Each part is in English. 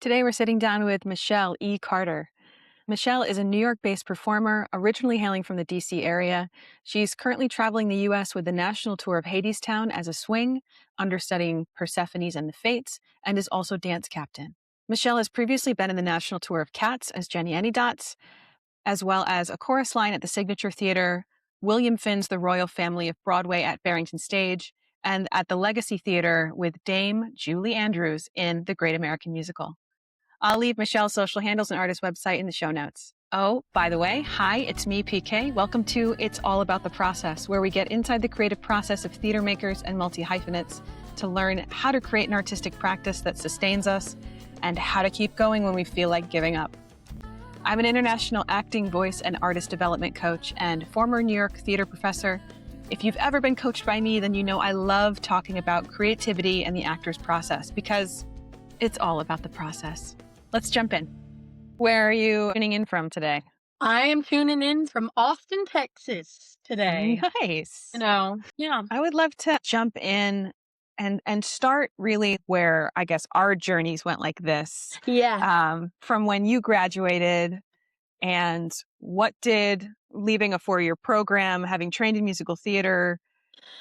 Today, we're sitting down with Michelle E. Carter. Michelle is a New York based performer, originally hailing from the DC area. She's currently traveling the US with the national tour of Hadestown as a swing, understudying Persephone's and the Fates, and is also dance captain. Michelle has previously been in the national tour of Cats as Jenny Anydots, as well as a chorus line at the Signature Theater, William Finn's The Royal Family of Broadway at Barrington Stage, and at the Legacy Theater with Dame Julie Andrews in The Great American Musical. I'll leave Michelle's social handles and artist website in the show notes. Oh, by the way, hi, it's me, PK. Welcome to It's All About the Process, where we get inside the creative process of theater makers and multi-hyphenates to learn how to create an artistic practice that sustains us and how to keep going when we feel like giving up. I'm an international acting, voice, and artist development coach and former New York theater professor. If you've ever been coached by me, then you know I love talking about creativity and the actor's process because it's all about the process. Let's jump in. Where are you tuning in from today? I am tuning in from Austin, Texas today. Nice. Yeah. I would love to jump in and start really where I guess our journeys went like this. Yeah. From when you graduated and what did leaving a 4-year program, having trained in musical theater,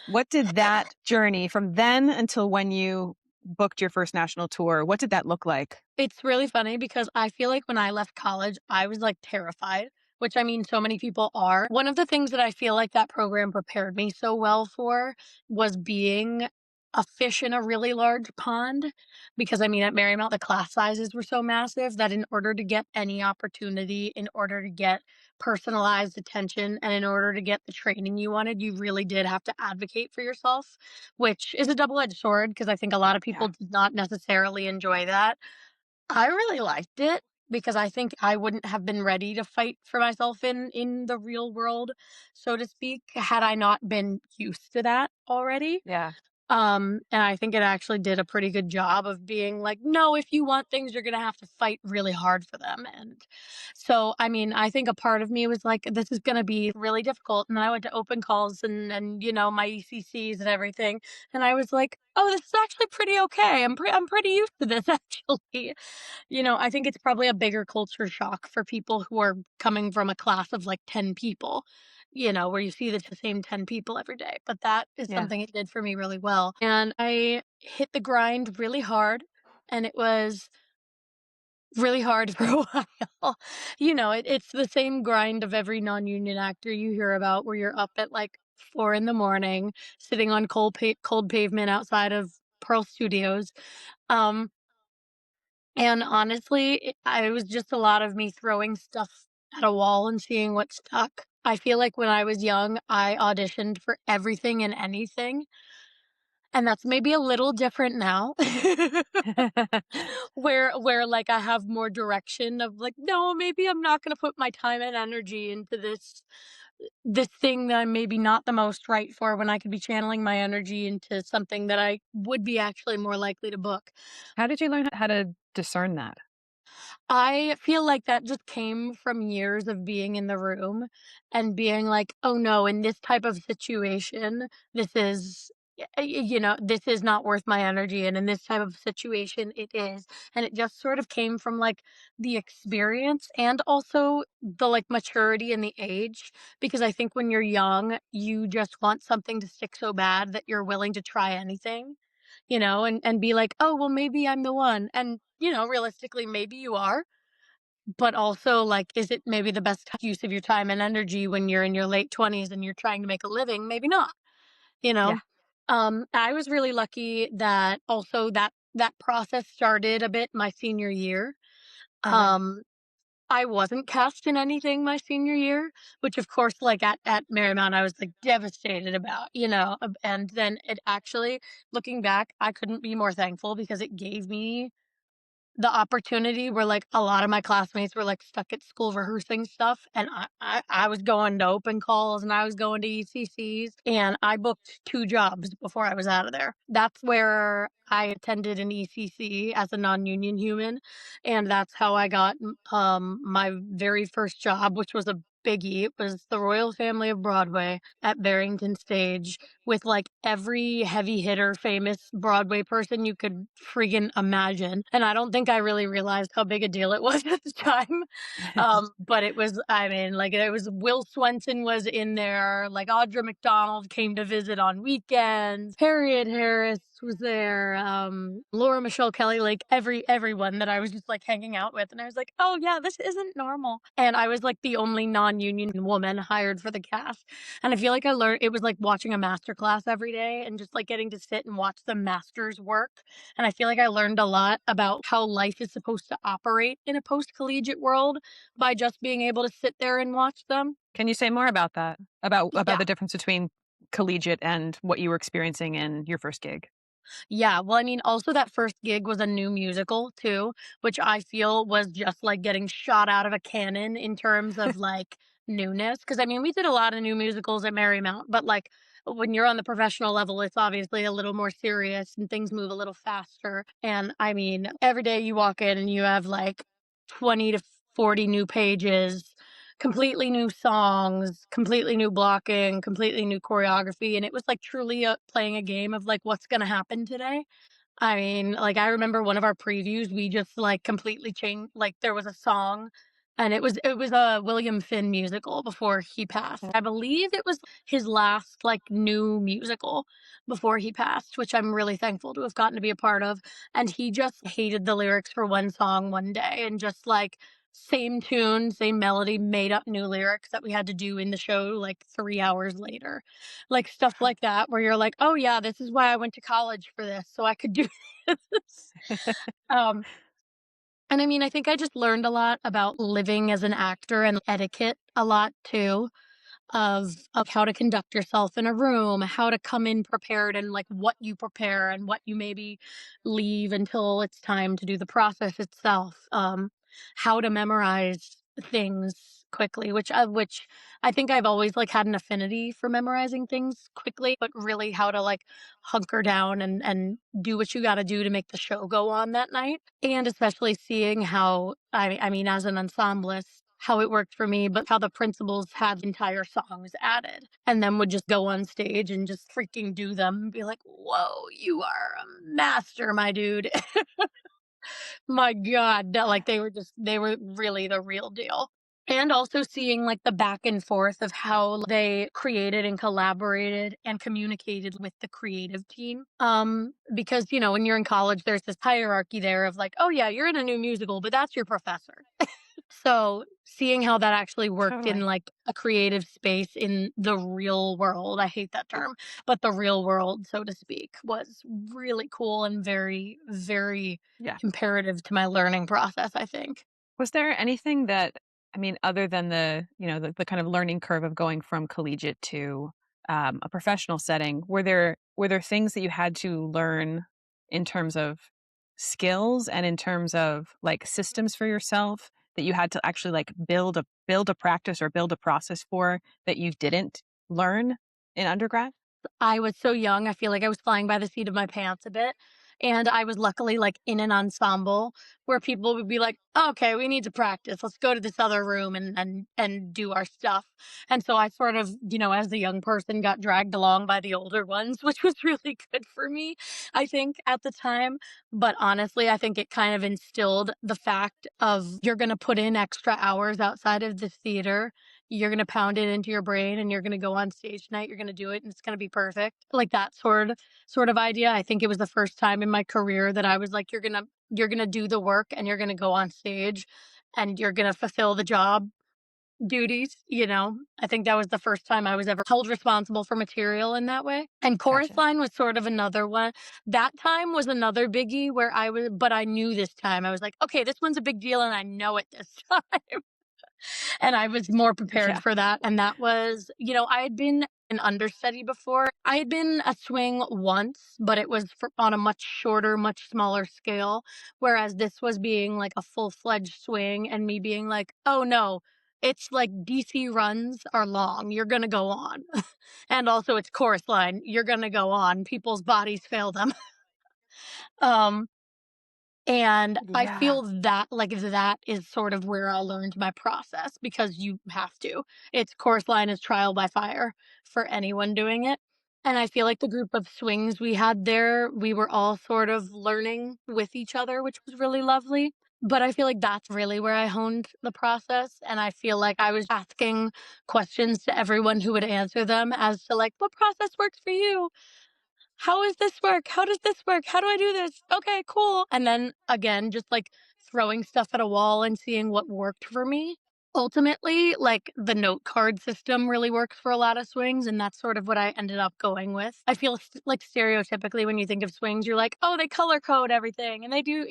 what did that journey from then until when you booked your first national tour, what did that look like? It's really funny because I feel like when I left college, I was like terrified, which I mean, so many people are. One of the things that I feel like that program prepared me so well for was being a fish in a really large pond. Because I mean, at Marymount, the class sizes were so massive that in order to get any opportunity, in order to get personalized attention, and in order to get the training you wanted, you really did have to advocate for yourself, which is a double edged sword because I think a lot of people Yeah. did not necessarily enjoy that. I really liked it because I think I wouldn't have been ready to fight for myself in the real world, so to speak, had I not been used to that already. Yeah. And I think it actually did a pretty good job of being like, no, if you want things, you're gonna have to fight really hard for them. And so, I mean, I think a part of me was like, this is gonna be really difficult. And then I went to open calls and my ECCs and everything, and I was like, oh, this is actually pretty okay. I'm pretty used to this actually. I think it's probably a bigger culture shock for people who are coming from a class of like 10 people, where you see the same 10 people every day. But that is Yeah. something it did for me really well. And I hit the grind really hard, and it was really hard for a while. It's the same grind of every non union actor you hear about where you're up at like 4 in the morning, sitting on cold pavement outside of Pearl Studios. Um, and honestly, I was just a lot of me throwing stuff at a wall and seeing what stuck. I feel like when I was young, I auditioned for everything and anything, and that's maybe a little different now. Where like I have more direction of like, no, maybe I'm not gonna put my time and energy into this thing that I'm maybe not the most right for when I could be channeling my energy into something that I would be actually more likely to book. How did you learn how to discern that? I feel like that just came from years of being in the room and being like, "Oh, no, in this type of situation, this is this is not worth my energy, and in this type of situation, it is." And it just sort of came from, like, the experience and also the, like, maturity and the age, because I think when you're young, you just want something to stick so bad that you're willing to try anything, and be like, "Oh, well, maybe I'm the one." And, realistically, maybe you are, but also, like, is it maybe the best use of your time and energy when you're in your late 20s and you're trying to make a living? Maybe not, you Yeah. know? I was really lucky that also that process started a bit my senior year. Uh-huh. Um, I wasn't cast in anything my senior year, which of course, like at Marymount, I was like devastated about, and then it actually, looking back, I couldn't be more thankful because it gave me the opportunity where, like, a lot of my classmates were, like, stuck at school rehearsing stuff, and I was going to open calls, and I was going to ECCs, and I booked 2 jobs before I was out of there. That's where I attended an ECC as a non-union human, and that's how I got, my very first job, which was a biggie was the Royal Family of Broadway at Barrington Stage with, like, every heavy hitter, famous Broadway person you could friggin' imagine, and I don't think I really realized how big a deal it was at the time, but it was, I mean, like, it was Will Swenson was in there, like, Audra McDonald came to visit on weekends, Harriet Harris was there, Laura Michelle Kelly, like, everyone that I was just, like, hanging out with, and I was like, "Oh, yeah, this isn't normal," and I was, like, the only non-union woman hired for the cast, and I feel like I learned it was like watching a master class every day and just, like, getting to sit and watch the masters work, and I feel like I learned a lot about how life is supposed to operate in a post-collegiate world by just being able to sit there and watch them. Can you say more about that? About Yeah. the difference between collegiate and what you were experiencing in your first gig? Yeah, well, I mean, also that first gig was a new musical too, which I feel was just like getting shot out of a cannon in terms of like newness. Because I mean, we did a lot of new musicals at Marymount, but like when you're on the professional level, it's obviously a little more serious and things move a little faster. And I mean, every day you walk in and you have like 20 to 40 new pages, completely new songs, completely new blocking, completely new choreography, and it was, like, truly, playing a game of, like, what's gonna happen today. I mean, like, I remember one of our previews, we just, like, completely changed like, there was a song, and it was a William Finn musical before he passed. I believe it was his last, like, new musical before he passed, which I'm really thankful to have gotten to be a part of, and he just hated the lyrics for one song one day and just, like, same tune, same melody, made up new lyrics that we had to do in the show, like, 3 hours later. Like, stuff like that where you're like, "Oh, yeah, this is why I went to college for this, so I could do this." Um, and I mean, I think I just learned a lot about living as an actor and etiquette a lot too of how to conduct yourself in a room, how to come in prepared and like what you prepare and what you maybe leave until it's time to do the process itself. How to memorize things quickly, which I think I've always like had an affinity for memorizing things quickly, but really how to like hunker down and do what you got to do to make the show go on that night. And especially seeing how I mean as an ensemblist how it worked for me, but how the principals had entire songs added and then would just go on stage and just freaking do them and be like, "Whoa, you are a master, my dude." My god, that like, they were really the real deal. And also seeing, like, the back and forth of how they created and collaborated and communicated with the creative team. Because, when you're in college, there's this hierarchy there of like, "Oh, yeah, you're in a new musical, but that's your professor." So, seeing how that actually worked in, Totally. like, a creative space in the real world, I hate that term, but the real world, so to speak, was really cool and very, very Yeah. imperative to my learning process, I think. Was there anything that I mean, other than the kind of learning curve of going from collegiate to, a professional setting, were there things that you had to learn in terms of skills and in terms of, like, systems for yourself that you had to actually, like, build a practice or build a process for that you didn't learn in undergrad? I was so young, I feel like I was flying by the seat of my pants a bit, and I was luckily, like, in an ensemble where people would be like, "Okay, we need to practice. Let's go to this other room and do our stuff." And so I sort of, as the young person, got dragged along by the older ones, which was really good for me, I think, at the time. But honestly, I think it kind of instilled the fact of you're gonna put in extra hours outside of the theater, you're gonna pound it into your brain and you're gonna go on stage tonight, you're gonna do it and it's gonna be perfect. Like that sort of idea. I think it was the first time in my career that I was like, you're gonna do the work and you're gonna go on stage and you're gonna fulfill the job duties. I think that was the first time I was ever held responsible for material in that way. And chorus Gotcha. line was sort of another one. That time was another biggie where but I knew this time. I was like, okay, this one's a big deal and I know it this time. And I was more prepared Yeah. for that, and that was I had been an understudy before. I had been a swing once, but it was on a much shorter, much smaller scale, whereas this was being like a full-fledged swing and me being like, "Oh, no, it's like DC runs are long, you're gonna go on." And also it's chorus line, you're gonna go on, people's bodies fail them. Um And I Yeah. feel that like that is sort of where I learned my process because you have to. It's Chorus Line is trial by fire for anyone doing it. And I feel like the group of swings we had there, we were all sort of learning with each other, which was really lovely. But I feel like that's really where I honed the process. And I feel like I was asking questions to everyone who would answer them as to like, what process works for you? How does this work? How does this work? How do I do this? Okay, cool. And then again, just like throwing stuff at a wall and seeing what worked for me. Ultimately, like the note card system really works for a lot of swings, and that's sort of what I ended up going with. I feel like stereotypically when you think of swings, you're like, oh, they color code everything, and they do,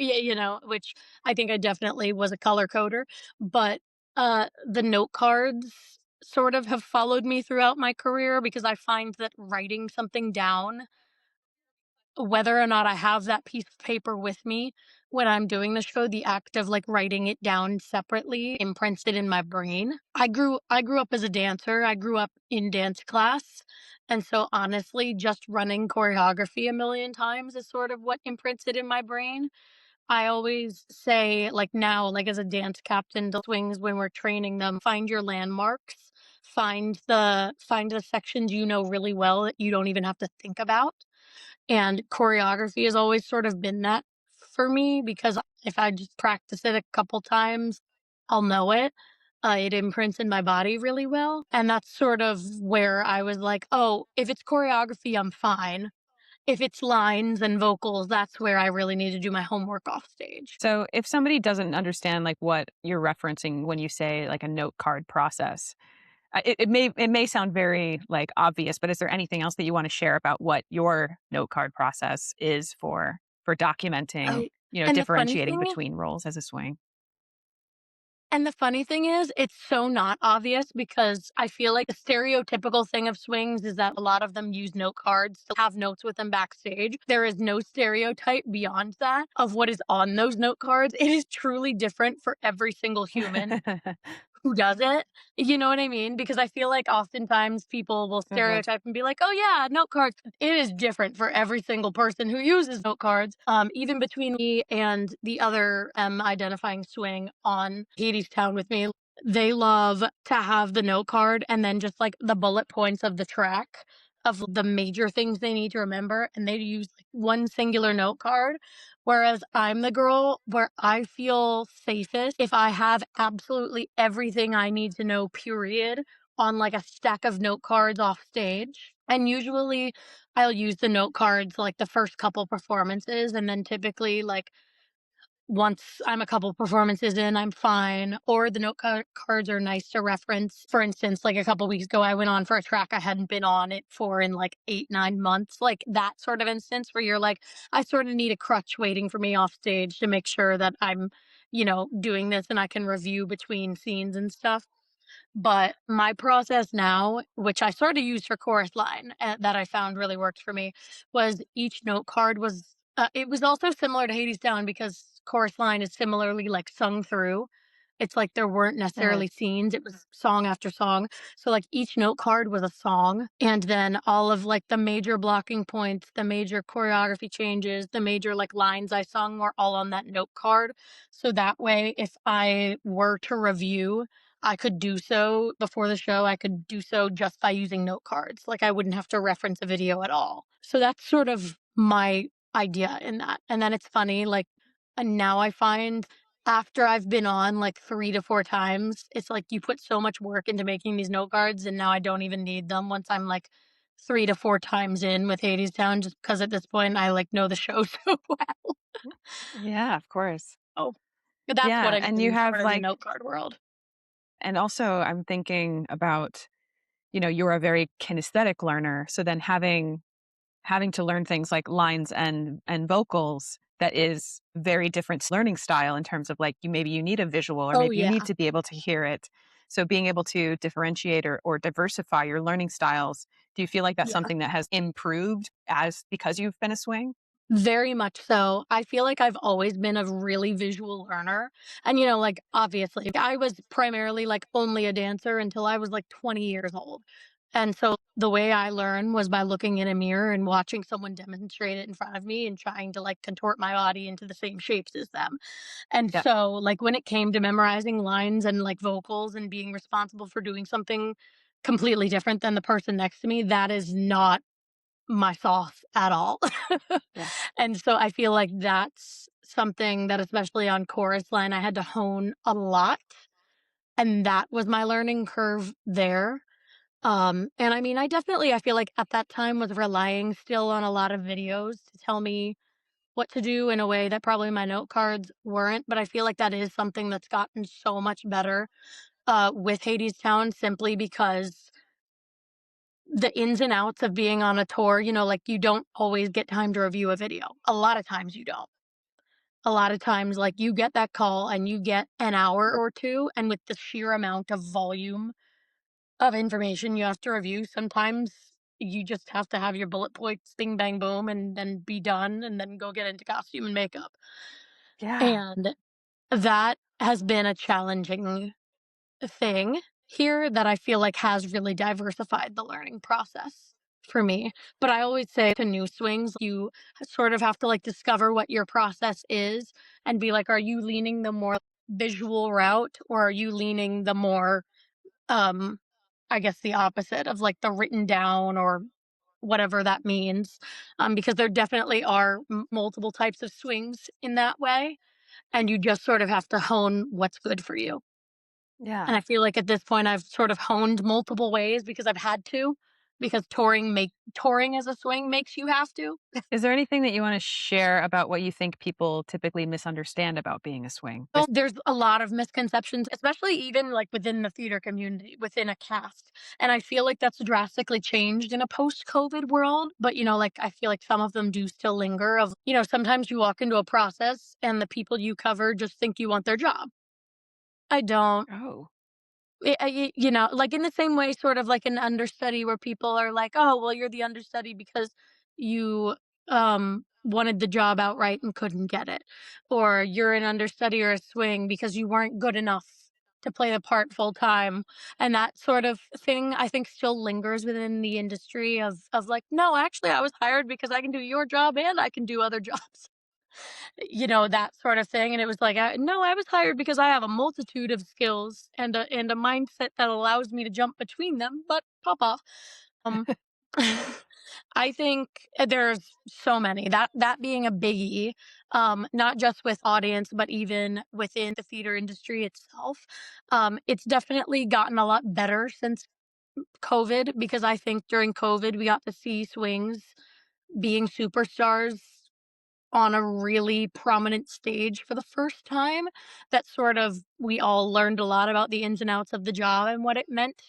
which I think I definitely was a color coder, but the note cards sort of have followed me throughout my career because I find that writing something down whether or not I have that piece of paper with me when I'm doing the show, the act of, like, writing it down separately imprints it in my brain. I grew up as a dancer, I grew up in dance class, and so, honestly, just running choreography a million times is sort of what imprints it in my brain. I always say, like, now, like, as a dance captain, the swings when we're training them, find your landmarks, find the sections you know really well that you don't even have to think about. And choreography has always sort of been that for me because if I just practice it a couple times, I'll know it. It imprints in my body really well. And that's sort of where I was like, oh, if it's choreography, I'm fine. If it's lines and vocals, that's where I really need to do my homework off stage. So if somebody doesn't understand like what you're referencing when you say like a note card process, it may sound very like obvious, but is there anything else that you want to share about what your note card process is for documenting, Oh, and the funny differentiating thing between roles as a swing? And the funny thing is, it's so not obvious because I feel like the stereotypical thing of swings is that a lot of them use note cards to have notes with them backstage. There is no stereotype beyond that of what is on those note cards. It is truly different for every single human who does it. You know what I mean? Because I feel like oftentimes people will Mhm. stereotype and be like, "Oh yeah, note cards." It is different for every single person who uses note cards. Even between me and the other identifying swing on Hades Town with me, they love to have the note card and then just like the bullet points of the track of the major things they need to remember, and they use like one singular note card. Whereas I'm the girl where I feel safest if I have absolutely everything I need to know, period, on like a stack of note cards off stage. And usually I'll use the note cards like the first couple performances. And then typically, like, once I'm a couple performances in, I'm fine. Or the cards are nice to reference. For instance, like a couple weeks ago, I went on for a track I hadn't been on it for in like 8, 9 months. Like that sort of instance where you're like, I sort of need a crutch waiting for me off stage to make sure that I'm, doing this and I can review between scenes and stuff. But my process now, which I sort of used for Chorus Line, that I found really worked for me, was each note card was it was also similar to Hades Down because Chorus Line is similarly, like, sung through. It's like there weren't Mhm. necessarily scenes, it was song after song. So, like, each note card was a song, and then all of, like, the major blocking points, the major choreography changes, the major, like, lines I sung were all on that note card. So that way, if I were to review I could do so before the show, I could do so just by using note cards, like, I wouldn't have to reference a video at all. So that's sort of my idea in that, and then it's funny, like, and now I find after I've been on, like, 3 to 4 times, it's like you put so much work into making these note cards, and now I don't even need them once I'm, like, 3 to 4 times in with Hadestown just because at this point I, like, know the show so well. Yeah, of course. Oh, that's what Yeah, I and you mean have sort of the like note card world. and also I'm thinking about, you're a very kinesthetic learner, so then having to learn things like lines and vocals that is very different learning style in terms of like you need a visual or Oh, maybe you need yeah. to be able to hear it. So being able to differentiate or diversify your learning styles, do you feel like that's Yeah. something that has improved as because you've been a swing? Very much so. I feel like I've always been a really visual learner. And, like, obviously, I was primarily like only a dancer until I was like 20 years old. And so the way I learn was by looking in a mirror and watching someone demonstrate it in front of me and trying to like contort my body into the same shapes as them. And Yeah. so like when it came to memorizing lines and like vocals and being responsible for doing something completely different than the person next to me, that is not my sauce at all. Yeah. And so I feel like that's something that especially on chorus line I had to hone a lot, and that was my learning curve there. And I mean, I feel like at that time was relying still on a lot of videos to tell me what to do in a way that probably my note cards weren't, but I feel like that is something that's gotten so much better with Hadestown simply because the ins and outs of being on a tour, like you don't always get time to review a video. A lot of times you don't. A lot of times, like you get that call and you get an hour or two, and with the sheer amount of volume of information you have to review, sometimes you just have to have your bullet points, bing, bang, boom, and then be done, and then go get into costume and makeup. Yeah. And that has been a challenging thing here that I feel like has really diversified the learning process for me. But I always say to new swings, you sort of have to like discover what your process is and be like, are you leaning the more visual route or are you leaning the more, um, I guess the opposite of like the written down or whatever that means? Because there definitely are multiple types of swings in that way. And you just sort of have to hone what's good for you. And Yeah. I feel like at this point I've sort of honed multiple ways because I've had to, because touring as a swing makes you have to. Is there anything that you want to share about what you think people typically misunderstand about being a swing? So there's a lot of misconceptions, especially even like within the theater community, within a cast. And I feel like that's drastically changed in a post-COVID world. But like I feel like some of them do still linger of, sometimes you walk into a process and the people you cover just think you want their job. I don't. Oh. Like in the same way, sort of like an understudy where people are like, "Oh, well, you're the understudy because you wanted the job outright and couldn't get it," or you're an understudy or a swing because you weren't good enough to play the part full time, and that sort of thing I think still lingers within the industry of like, no, actually, I was hired because I can do your job and I can do other jobs. That sort of thing, and it was like, "No, I was hired because I have a multitude of skills and a mindset that allows me to jump between them, but papa." Um, I think there's so many, that being a biggie, not just with audience, but even within the theater industry itself. It's definitely gotten a lot better since COVID because I think during COVID, we got to see swings being superstars on a really prominent stage for the first time. That sort of we all learned a lot about the ins and outs of the job and what it meant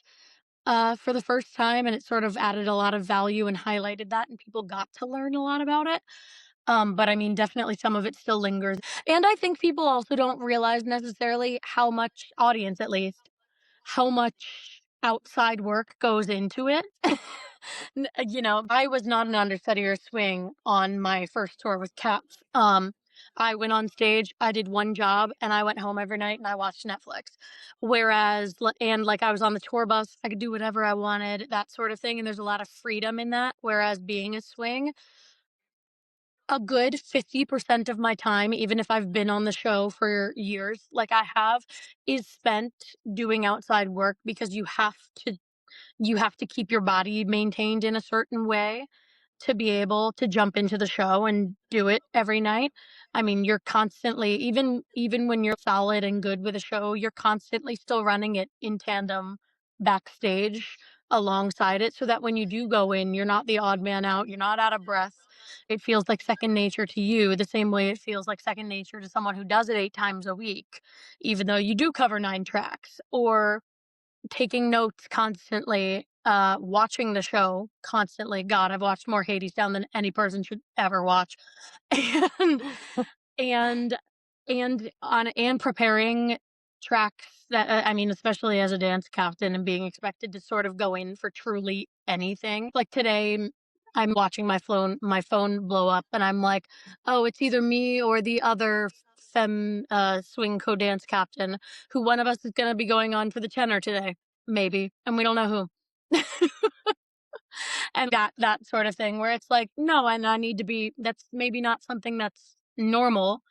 for the first time, and it sort of added a lot of value and highlighted that, and people got to learn a lot about it. But I mean, definitely some of it still lingers, and I think people also don't realize necessarily how much audience, at least, how much outside work goes into it. I was not an understudy or swing on my first tour with Cats. I went on stage, I did one job, and I went home every night and I watched Netflix. And like I was on the tour bus, I could do whatever I wanted, that sort of thing. And there's a lot of freedom in that. Whereas being a swing, a good 50% of my time, even if I've been on the show for years, like I have, is spent doing outside work because you have to keep your body maintained in a certain way to be able to jump into the show and do it every night. I mean, you're constantly even when you're solid and good with a show, you're constantly still running it in tandem backstage alongside it so that when you do go in, you're not the odd man out, you're not out of breath. It feels like second nature to you, the same way it feels like second nature to someone who does it 8 times a week, even though you do cover 9 tracks, or taking notes constantly, watching the show constantly. God, I've watched more Hadestown than any person should ever watch. And and and preparing tracks that I mean, especially as a dance captain and being expected to sort of go in for truly anything. Like today, I'm watching my phone blow up, and I'm like, oh, it's either me or the other femme swing co-dance captain. Who one of us is going to be going on for the tenor today? Maybe, and we don't know who. And that sort of thing where it's like, no, and I need to be that's maybe not something that's normal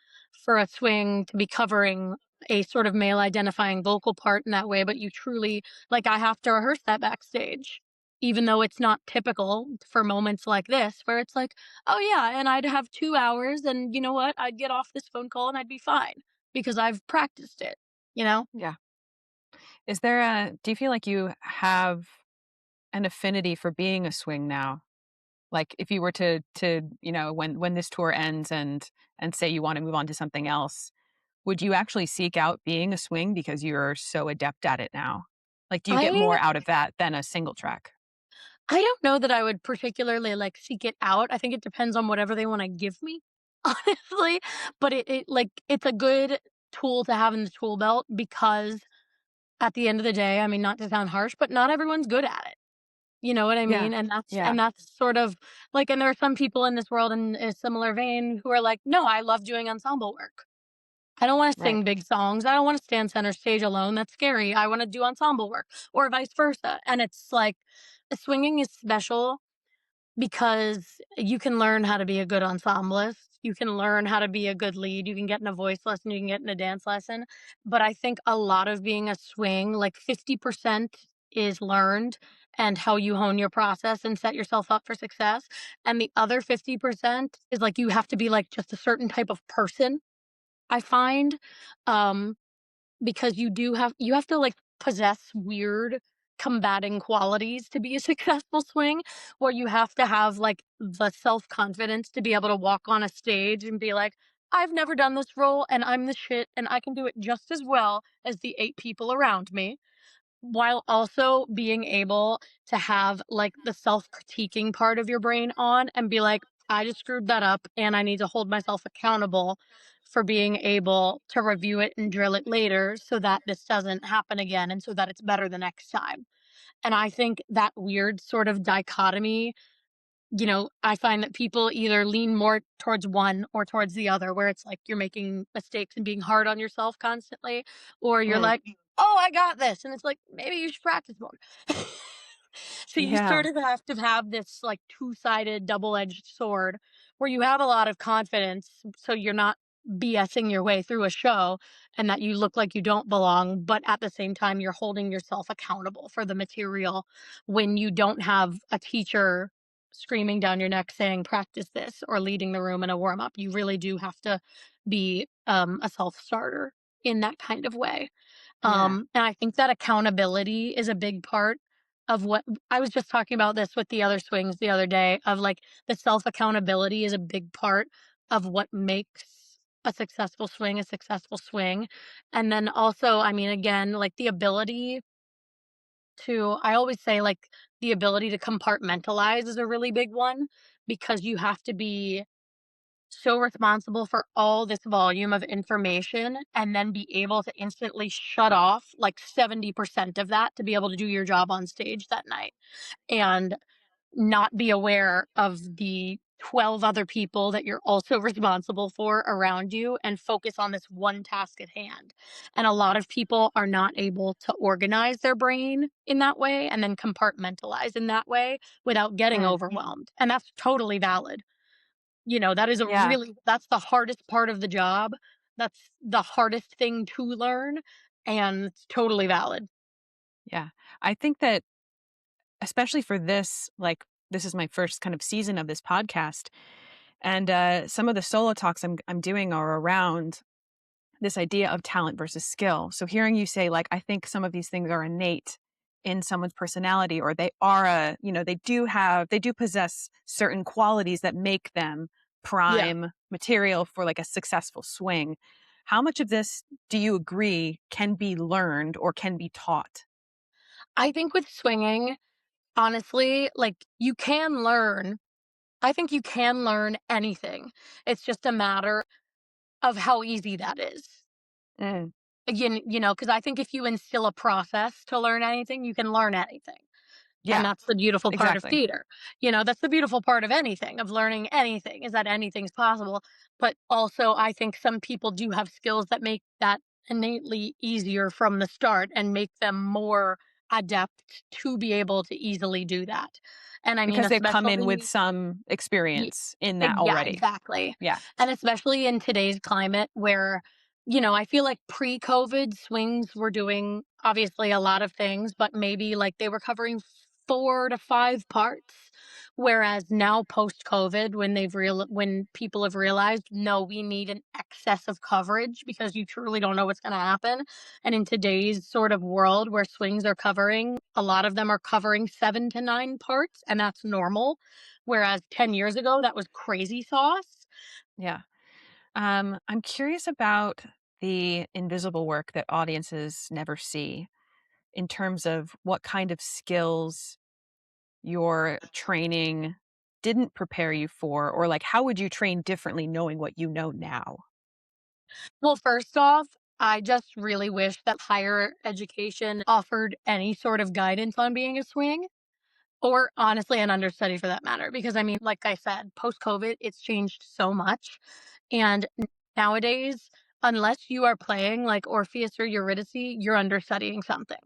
for a swing to be covering a sort of male identifying vocal part in that way, but you truly like I have to rehearse that backstage. Even though it's not typical for moments like this, where it's like, oh yeah, and I'd have 2 hours, and you know what? I'd get off this phone call and I'd be fine because I've practiced it, you know? Yeah. Is there a do you feel like you have an affinity for being a swing now? Like if you were to, when this tour ends and say you want to move on to something else, would you actually seek out being a swing because you're so adept at it now? Like do you get more I out of that than a single track? I don't know that I would particularly, like, seek it out. I think it depends on whatever they wanna give me, honestly, but it's a good tool to have in the tool belt because at the end of the day, I mean, not to sound harsh, but not everyone's good at it. You know what I Yeah. mean? And Yeah. that's sort of like and there are some people in this world in a similar vein who are like, "No, I love doing ensemble work. I don't wanna Right. sing big songs. I don't wanna stand center stage alone. That's scary. I wanna do ensemble work," or vice versa, and it's like, swinging is special because you can learn how to be a good ensemblist. You can learn how to be a good lead. You can get in a voice lesson. You can get in a dance lesson. But I think a lot of being a swing, like 50% is learned and how you hone your process and set yourself up for success. And the other 50% is like you have to be like just a certain type of person, I find. Um, because you have to, like, possess weird combating qualities to be a successful swing, where you have to have, like, the self-confidence to be able to walk on a stage and be like, "I've never done this role, and I'm the shit, and I can do it just as well as the 8 people around me." While also being able to have, like, the self-critiquing part of your brain on and be like, "I just screwed that up, and I need to hold myself accountable for being able to review it and drill it later so that this doesn't happen again and so that it's better the next time." And I think that weird sort of dichotomy, I find that people either lean more towards one or towards the other, where it's like you're making mistakes and being hard on yourself constantly, or you're Mm. like, "Oh, I got this." And it's like, maybe you should practice more. So you sort Yeah. of have to have this like two-sided double-edged sword where you have a lot of confidence so you're not BSing your way through a show and that you look like you don't belong, but at the same time you're holding yourself accountable for the material when you don't have a teacher screaming down your neck saying practice this or leading the room in a warm up. You really do have to be a self-starter in that kind of way. Yeah. And I think that accountability is a big part of what I was just talking about this with the other swings the other day of like the self accountability is a big part of what makes a successful swing a successful swing. And then also, I mean, again, like the ability I always say, like, the ability to compartmentalize is a really big one because you have to be so responsible for all this volume of information and then be able to instantly shut off like 70% of that to be able to do your job on stage that night. And not be aware of the 12 other people that you're also responsible for around you and focus on this one task at hand. And a lot of people are not able to organize their brain in that way and then compartmentalize in that way without getting Mm. overwhelmed. And that's totally valid. That is Yeah. that's the hardest part of the job. That's the hardest thing to learn and it's totally valid. Yeah. I think that especially for this, like, this is my first kind of season of this podcast, and, some of the solo talks I'm doing are around this idea of talent versus skill. So hearing you say, like, I think some of these things are innate in someone's personality, or they are they do possess certain qualities that make them Yeah. prime material for like a successful swing. How much of this do you agree can be learned or can be taught? I think with swinging, honestly, like, you can learn I think you can learn anything. It's just a matter of how easy that is. Mm, Again, because I think if you instill a process to learn anything, you can learn anything, and yeah, that's the beautiful part of exactly. theater. That's the beautiful part of anything, of learning anything, is that anything's possible, but also, I think some people do have skills that make that innately easier from the start and make them more adept to be able to easily do that. And I mean, Because they've come in with especially some Ye experience in that yeah, already. exactly. Yeah. And especially in today's climate where, I feel like pre-COVID, swings were doing obviously a lot of things, but maybe, like, they were covering 4 to 5 parts, whereas now post-COVID, when people have realized, "No, we need an excess of coverage because you truly don't know what's gonna happen," and in today's sort of world where swings are covering, a lot of them are covering 7 to 9 parts, and that's normal. Whereas 10 years ago, that was crazy sauce. Yeah. I'm curious about the invisible work that audiences never see in terms of what kind of skills your training didn't prepare you for, or like how would you train differently knowing what you know now? Well, first off, I just really wish that higher education offered any sort of guidance on being a swing, or honestly, an understudy for that matter. Because I mean, like I said, post COVID, it's changed so much. And nowadays, unless you are playing like Orpheus or Eurydice, you're understudying something.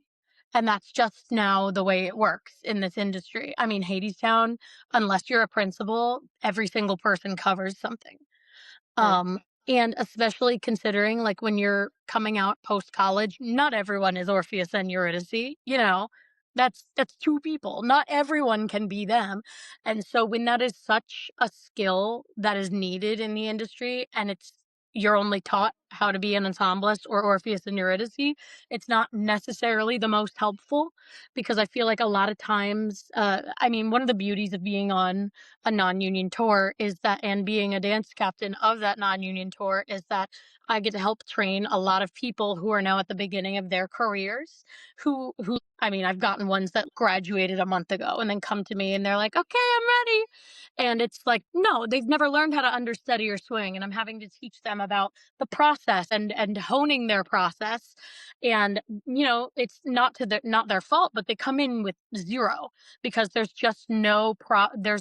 And that's just now the way it works in this industry. I mean, Hadestown, unless you're a principal, every single person covers something. Sure. Um, and especially considering, like, when you're coming out post-college, not everyone is Orpheus and Eurydice, that's 2 people, not everyone can be them, and so when that is such a skill that is needed in the industry and you're only taught how to be an ensemblist or Orpheus and Eurydice, it's not necessarily the most helpful because I feel like a lot of times, I mean, one of the beauties of being on a non-union tour is that, and being a dance captain of that non-union tour, is that I get to help train a lot of people who are now at the beginning of their careers, who I mean, I've gotten ones that graduated a month ago and then come to me and they're like, "Okay, I'm ready." And it's like, no, they've never learned how to understudy or swing, and I'm having to teach them about the process and honing their process. And it's not their fault, but they come in with zero because there's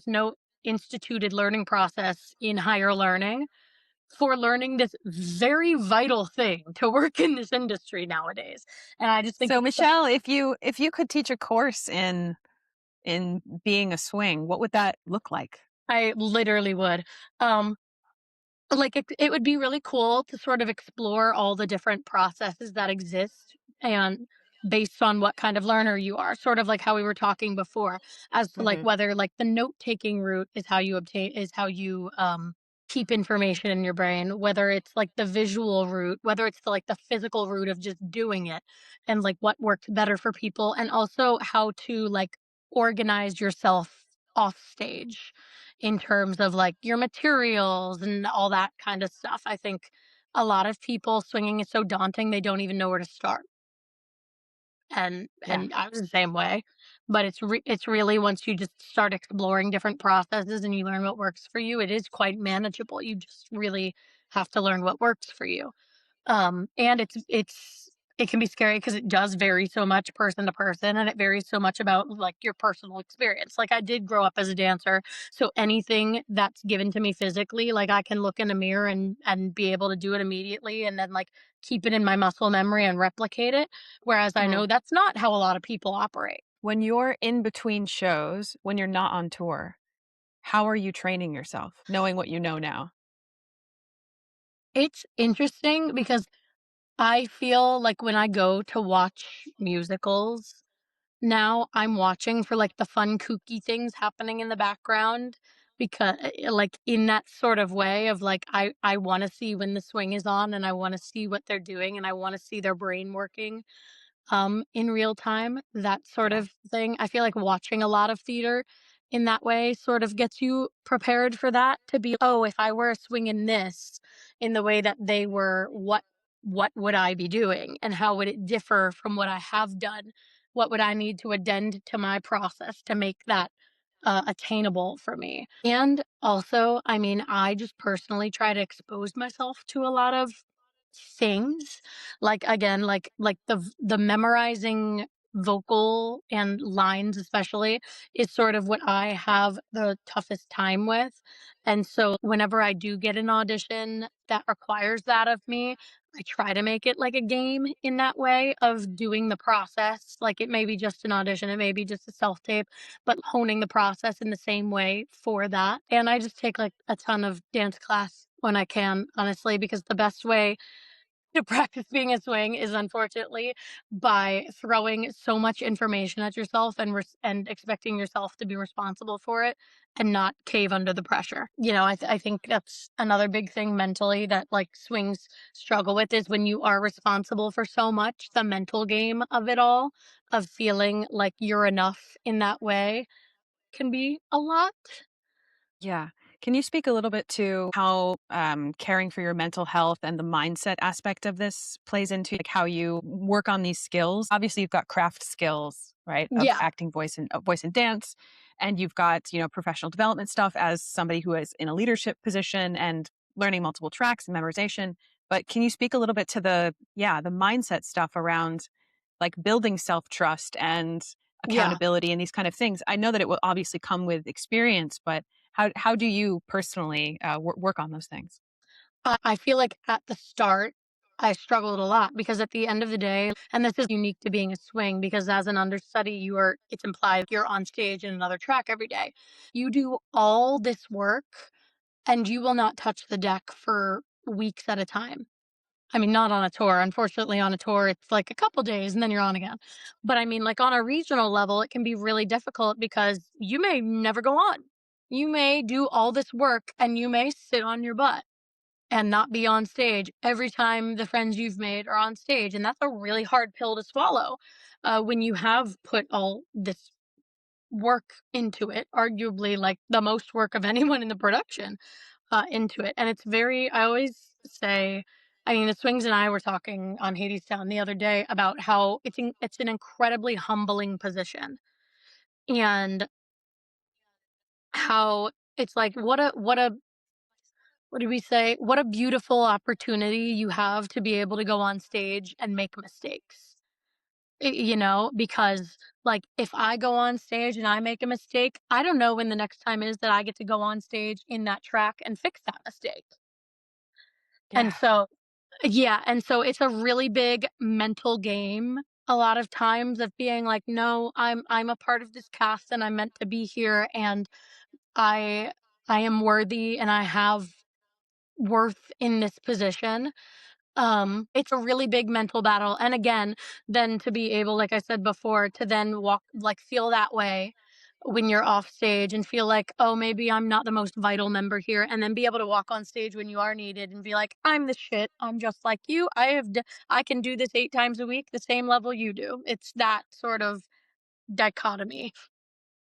no instituted learning process in higher learning for learning this very vital thing to work in this industry nowadays. And I just think So it's such Michelle, if you could teach a course in being a swing, what would that look like? I literally would. Um, Like, it would be really cool to sort of explore all the different processes that exist and based on what kind of learner you are, sort of like how we were talking before, as to, like, Mhm. whether, like, the note-taking route is how you, keep information in your brain, whether it's, like, the visual route, whether it's the physical route of just doing it, and, like, what works better for people, and also how to, like, organize yourself off stage in terms of, like, your materials and all that kind of stuff. I think a lot of people, swinging is so daunting, they don't even know where to start, Yeah. and I was the same way, but it's really, once you just start exploring different processes and you learn what works for you, it is quite manageable. You just really have to learn what works for you. And it can be scary because it does vary so much person to person, and it varies so much about, like, your personal experience. Like, I did grow up as a dancer, so anything that's given to me physically, like, I can look in a mirror and be able to do it immediately and then, like, keep it in my muscle memory and replicate it, whereas I Mhm. know that's not how a lot of people operate. When you're in between shows, when you're not on tour, how are you training yourself, knowing what you know now? It's interesting because I feel like when I go to watch musicals, now I'm watching for, like, the fun, kooky things happening in the background because, like, in that sort of way of, like, I wanna see when the swing is on, and I wanna see what they're doing, and I wanna see their brain working, in real time, that sort Yeah. of thing. I feel like watching a lot of theater in that way sort of gets you prepared for that to be, "Oh, if I were a swing in this, in the way that they were, what would I be doing? And how would it differ from what I have done? What would I need to addend to my process to make that, attainable for me?" And also, I mean, I just personally try to expose myself to a lot of things, like, again, like the memorizing vocal and lines especially is sort of what I have the toughest time with. And so whenever I do get an audition that requires that of me, I try to make it like a game in that way of doing the process. Like it may be just an audition, it may be just a self tape, but honing the process in the same way for that. And I just take like a ton of dance class when I can, honestly, because the best way to practice being a swing is unfortunately by throwing so much information at yourself and expecting yourself to be responsible for it and not cave under the pressure. I think that's another big thing mentally that like swings struggle with is when you are responsible for so much, the mental game of it all, of feeling like you're enough in that way can be a lot. Yeah. Can you speak a little bit to how caring for your mental health and the mindset aspect of this plays into like how you work on these skills? Obviously, you've got craft skills, right, of Yeah. acting, voice and dance, and you've got professional development stuff as somebody who is in a leadership position and learning multiple tracks and memorization. But can you speak a little bit to the mindset stuff around like building self trust and Yeah. accountability and these kind of things? I know that it will obviously come with experience, but how do you personally, work on those things? I feel like at the start, I struggled a lot because at the end of the day, and this is unique to being a swing because as an understudy, it's implied you're on stage in another track every day. You do all this work and you will not touch the deck for weeks at a time. I mean, not on a tour. Unfortunately, on a tour, it's like a couple days and then you're on again. But I mean, like on a regional level, it can be really difficult because you may never go on. You may do all this work and you may sit on your butt and not be on stage every time the friends you've made are on stage. And that's a really hard pill to swallow when you have put all this work into it, arguably like the most work of anyone in the production into it. And it's very, I always say, I mean, the Swings and I were talking on Hadestown the other day about how it's an incredibly humbling position and how it's like what do we say? What a beautiful opportunity you have to be able to go on stage and make mistakes. Because like if I go on stage and I make a mistake, I don't know when the next time is that I get to go on stage in that track and fix that mistake. And Yeah. so, yeah, and so it's a really big mental game a lot of times of being like, no, I'm a part of this cast and I'm meant to be here and I I am worthy and I have worth in this position. It's a really big mental battle, and again, then to be able, like I said before, to then feel that way when you're off stage and feel like, "Oh, maybe I'm not the most vital member here," and then be able to walk on stage when you are needed and be like, "I'm the shit. I'm just like you. I can do this 8 times a week, the same level you do." It's that sort of dichotomy.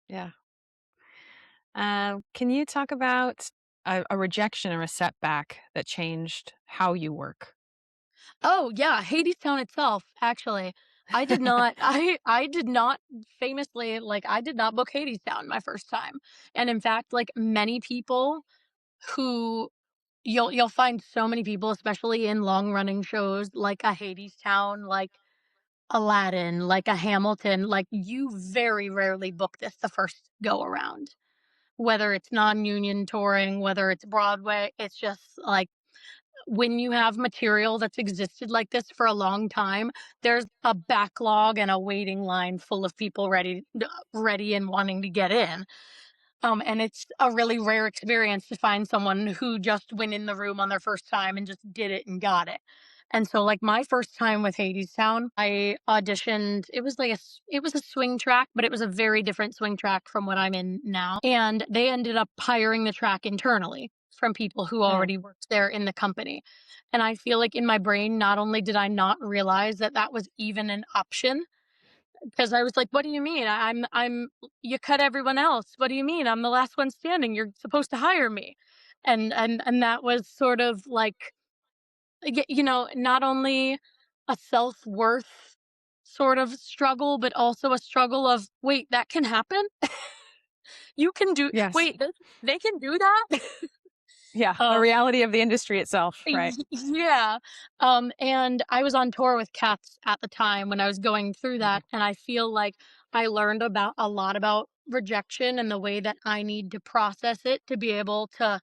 Yeah. Can you talk about a rejection or a setback that changed how you work? Oh, yeah, Hadestown itself, actually. I did not famously, like, I did not book Hadestown my first time, and in fact, like, many people who you'll find so many people, especially in long-running shows like a Hadestown, like Aladdin, like a Hamilton, like, you very rarely book this the first go around. Whether it's non-union touring, whether it's Broadway, it's just, like, when you have material that's existed like this for a long time, there's a backlog and a waiting line full of people ready and wanting to get in. And it's a really rare experience to find someone who just went in the room on their first time and just did it and got it. And so, like my first time with Hadestown, I auditioned. It was a swing track, but it was a very different swing track from what I'm in now. And they ended up hiring the track internally from people who Oh, already worked there in the company. And I feel like in my brain, not only did I not realize that that was even an option, because I was like, "What do you mean? I'm you cut everyone else. What do you mean? I'm the last one standing. You're supposed to hire me." And that was sort of like, not only a self-worth sort of struggle, but also a struggle of, "Wait, that can happen? You can do yes. wait, they can do that?" Yeah, a Um, reality of the industry itself, right? yeah. And I was on tour with Cats at the time when I was going through Mhm. that, and I feel like I learned about a lot about rejection and the way that I need to process it to be able to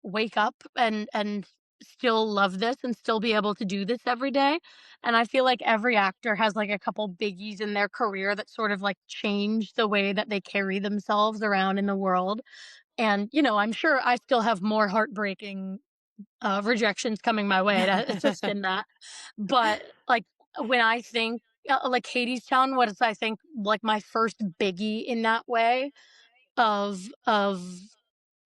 wake up and still love this and still be able to do this every day. And I feel like every actor has like a couple biggies in their career that sort of like change the way that they carry themselves around in the world. And I'm sure I still have more heartbreaking rejections coming my way to assist in that. But like when I think like Hadestown, what is I think like my first biggie in that way of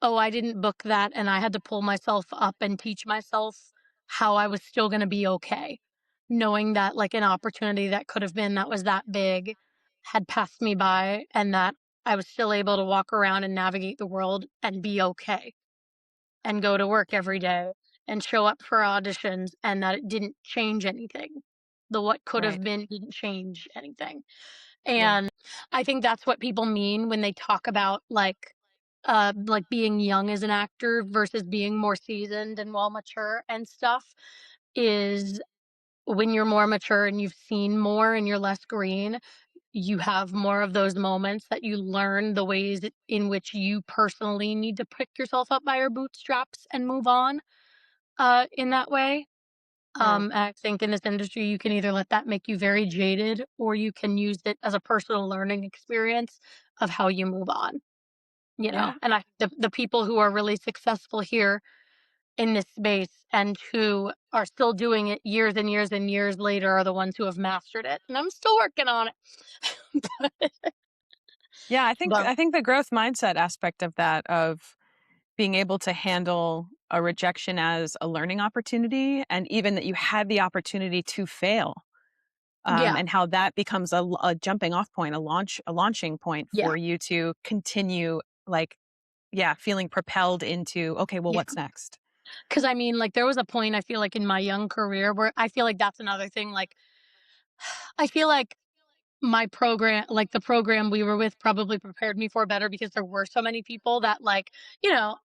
oh, I didn't book that and I had to pull myself up and teach myself how I was still going to be okay, knowing that like an opportunity that could have been that was that big had passed me by, and that I was still able to walk around and navigate the world and be okay and go to work every day and show up for auditions, and that it didn't change anything. The what could Right. have been didn't change anything. Yeah. And I think that's what people mean when they talk about like being young as an actor versus being more seasoned and well mature and stuff, is when you're more mature and you've seen more and you're less green, you have more of those moments that you learn the ways in which you personally need to pick yourself up by your bootstraps and move on in that way. Yeah. I think in this industry, you can either let that make you very jaded or you can use it as a personal learning experience of how you move on, Yeah. And the people who are really successful here in this space and who are still doing it years and years and years later are the ones who have mastered it. And I'm still working on it. Yeah, I think but I think the growth mindset aspect of that, of being able to handle a rejection as a learning opportunity, and even that you had the opportunity to fail, yeah, and how that becomes a jumping off point, a launching point yeah, for you to continue, like, yeah, feeling propelled into, okay, well, yeah. what's next? Because I mean, like, there was a point I feel like in my young career where I feel like that's another thing. Like, I feel like my program like, the program we were with probably prepared me for better because there were so many people that, like,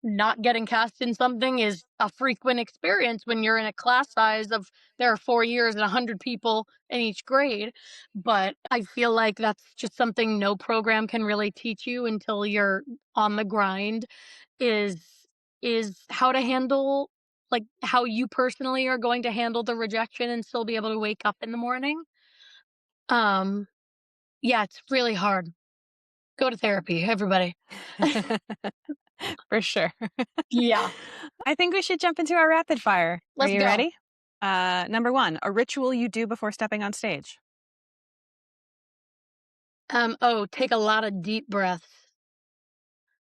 not getting cast in something is a frequent experience when you're in a class size of there are 4 years and 100 people in each grade. But I feel like that's just something no program can really teach you until you're on the grind, is how to handle like, how you personally are going to handle the rejection and still be able to wake up in the morning. Um yeah, it's really hard. Go to therapy, everybody. For sure. Yeah, I think we should jump into our rapid fire. Are let's you go. ready? Number 1, a ritual you do before stepping on stage. Oh, take a lot of deep breaths.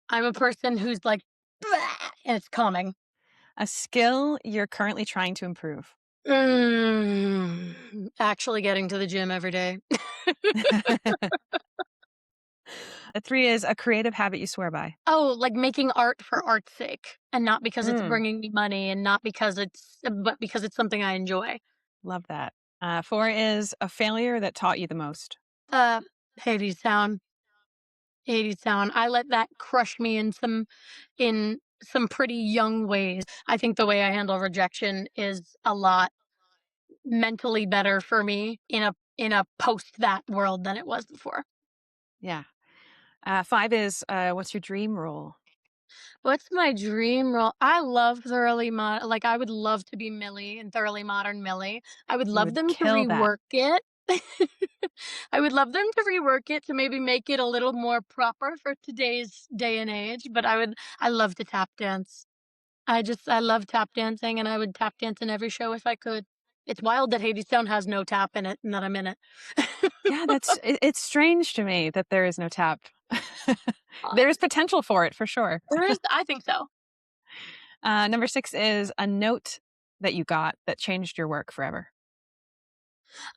I'm a person who's like, "Bleh," and it's calming. A skill you're currently trying to improve. Actually getting to the gym every day. A 3 is a creative habit you swear by. Oh, like making art for art's sake, and not because it's Mm, bringing me money, and not because but because it's something I enjoy. love that. 4 is a failure that taught you the most. Uh, Hades Town. Hades Town. I let that crush me in some pretty young ways. I think the way I handle rejection is a lot mentally better for me in a post that world than it was before. Yeah. 5 is what's your dream role? What's my dream role? I love Thoroughly Mod like, I would love to be Millie in Thoroughly Modern Millie. I would You love would them to kill that. rework it. I would love them to rework it to maybe make it a little more proper for today's day and age, but I love to tap dance. I love tap dancing, and I would tap dance in every show if I could. It's wild that Hadestown has no tap in it and that I'm in it. Yeah, it's strange to me that there is no tap. Uh, There is potential for it for sure. there is I think so. Number 6 is a note that you got that changed your work forever.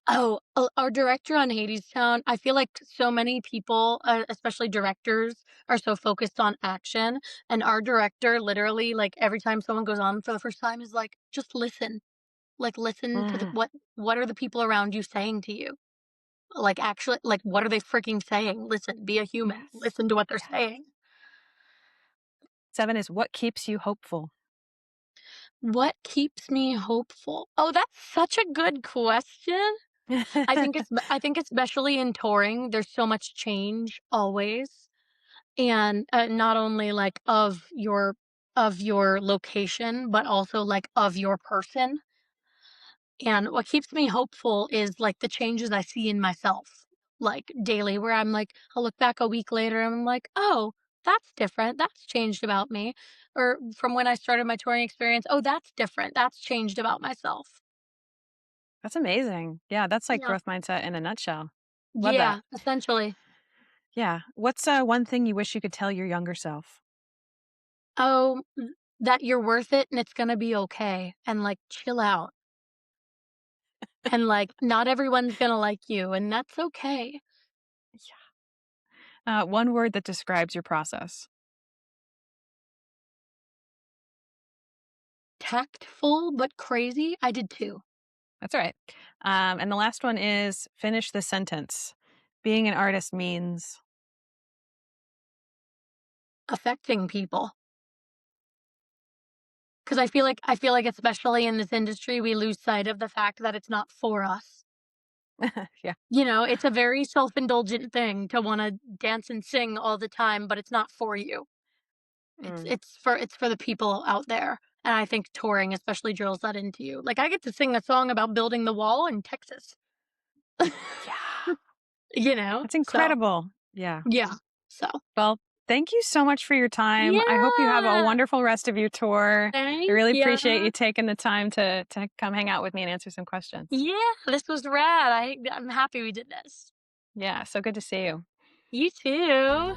Oh, our director on Hadestown, I feel like so many people, especially directors, are so focused on action, and our director literally, like, every time someone goes on for the first time is like, "Just listen." Like, listen to the Mm, what are the people around you saying to you? Like, actually like, what are they freaking saying? Listen, be a human. yes. Listen to what they're Yes. saying. 7 is what keeps you hopeful. What keeps me hopeful? Oh, that's such a good question. I think especially in touring, there's so much change always, and, not only, like, of your location, but also, like, of your person, and what keeps me hopeful is, like, the changes I see in myself, like, daily, where I'm like I'll look back a week later, and I'm like, "Oh, that's different, that's changed about me," or from when I started my touring experience, "Oh, that's different, that's changed about myself." That's amazing. Yeah, that's like Yeah. growth mindset in a nutshell. Love that. Yeah, essentially. Yeah. What's one thing you wish you could tell your younger self? Oh, that you're worth it and it's gonna be okay, and, like, chill out, and, like, not everyone's gonna like you, and that's okay. One word that describes your process. Tactful but crazy? I did too. That's all right. And the last one is finish the sentence. Being an artist means, Affecting people, because I feel like especially in this industry, we lose sight of the fact that it's not for us. yeah. You know, it's a very self-indulgent thing to wanna dance and sing all the time, but it's not for you. Mm, It's for the people out there, and I think touring especially drills that into you. Like, I get to sing a song about building the wall in Texas, yeah. you know? That's So, incredible. Yeah. yeah. So Well, thank you so much for your time. I hope you have a yeah! wonderful rest of your tour. I Thank really appreciate ya. you taking the time to come hang out with me and answer some questions. Yeah, this was rad. I'm happy we did this. Yeah, so good to see you. You too.